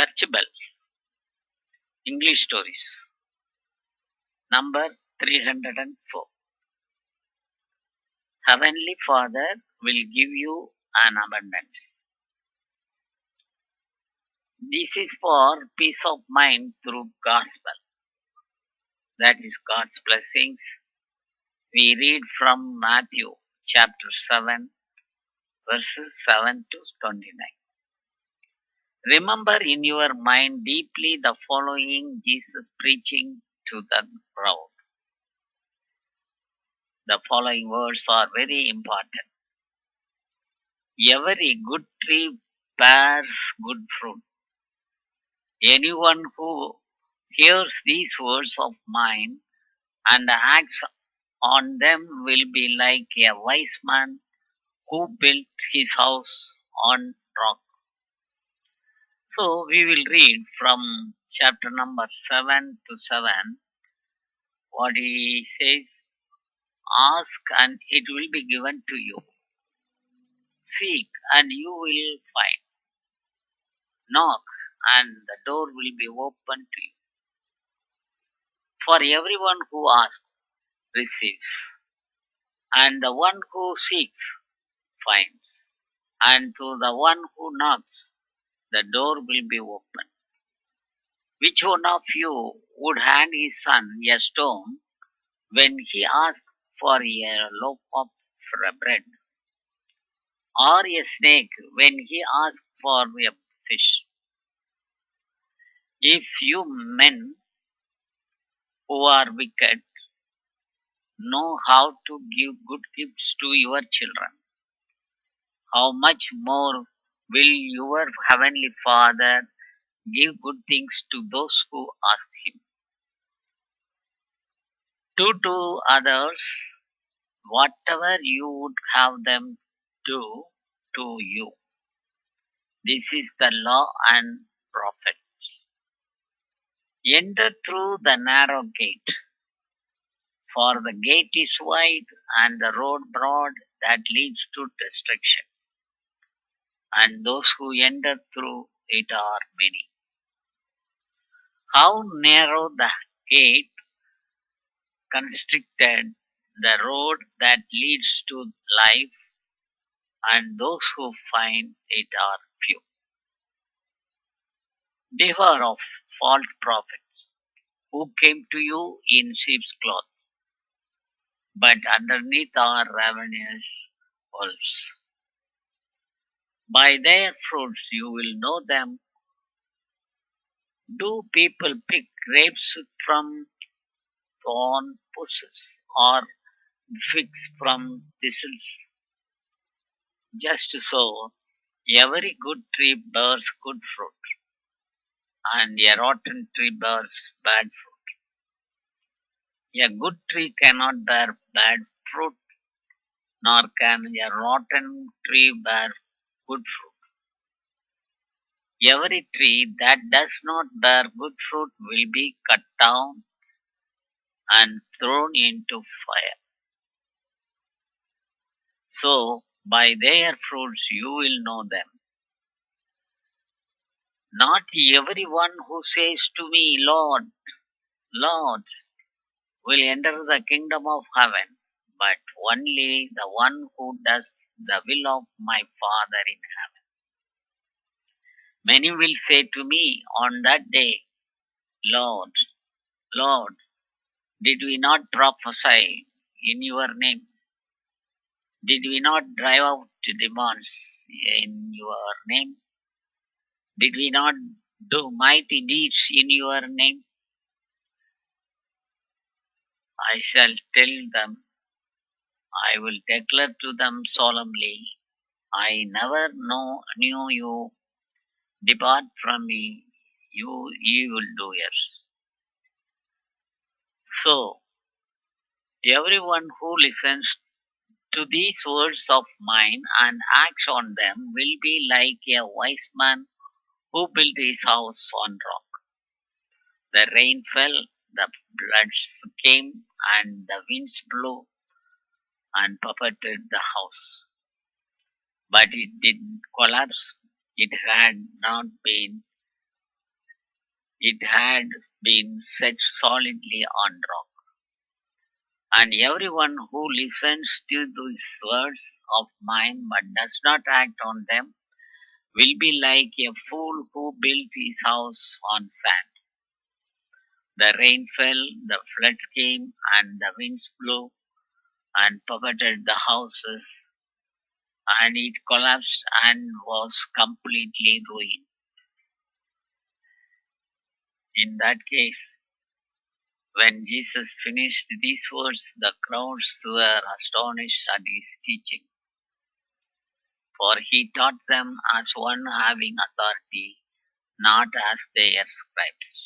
Church Bell, English Stories, number 304. Heavenly Father will give you an abundance. This is for peace of mind through gospel. That is God's blessings. We read from Matthew chapter 7, verses 7 to 29. Remember in your mind deeply the following Jesus preaching to the crowd. The following words are very important. Every good tree bears good fruit. Anyone who hears these words of mine and acts on them will be like a wise man who built his house on rock. So we will read from chapter number 7 to 7 what he says. Ask and it will be given to you. Seek and you will find. Knock and the door will be opened to you. For everyone who asks receives, and the one who seeks finds, and to the one who knocks the door will be opened. Which one of you would hand his son a stone when he asks for a loaf of bread, or a snake when he asks for a fish? If you men who are wicked know how to give good gifts to your children, how much more will your heavenly Father give good things to those who ask him? Do to others whatever you would have them do to you. This is the law and prophets. Enter through the narrow gate, for the gate is wide and the road broad that leads to destruction, and those who enter through it are many. How narrow the gate, constricted the road that leads to life, and those who find it are few. Beware of false prophets who came to you in sheep's clothing, but underneath are ravenous wolves. By their fruits you will know them. Do people pick grapes from thorn bushes or figs from thistles? Just so, every good tree bears good fruit, and a rotten tree bears bad fruit. A good tree cannot bear bad fruit, nor can a rotten tree bear good fruit. Every tree that does not bear good fruit will be cut down and thrown into fire. So, by their fruits you will know them. Not everyone who says to me, Lord, Lord, will enter the kingdom of heaven, but only the one who does the will of my Father in heaven. Many will say to me on that day, Lord, Lord, did we not prophesy in your name? Did we not drive out demons in your name? Did we not do mighty deeds in your name? I shall tell them, I will declare to them solemnly, I never knew you. Depart from me, you evildoers. So, everyone who listens to these words of mine and acts on them will be like a wise man who built his house on rock. The rain fell, the floods came, and the winds blew and buffeted the house. But it didn't collapse. It had not been It had been set solidly on rock, and everyone who listens to these words of mine but does not act on them will be like a fool who built his house on sand. The rain fell, the floods came, and the winds blew and buffeted the houses, and it collapsed and was completely ruined. In that case, when Jesus finished these words, the crowds were astonished at his teaching, for he taught them as one having authority, not as their scribes.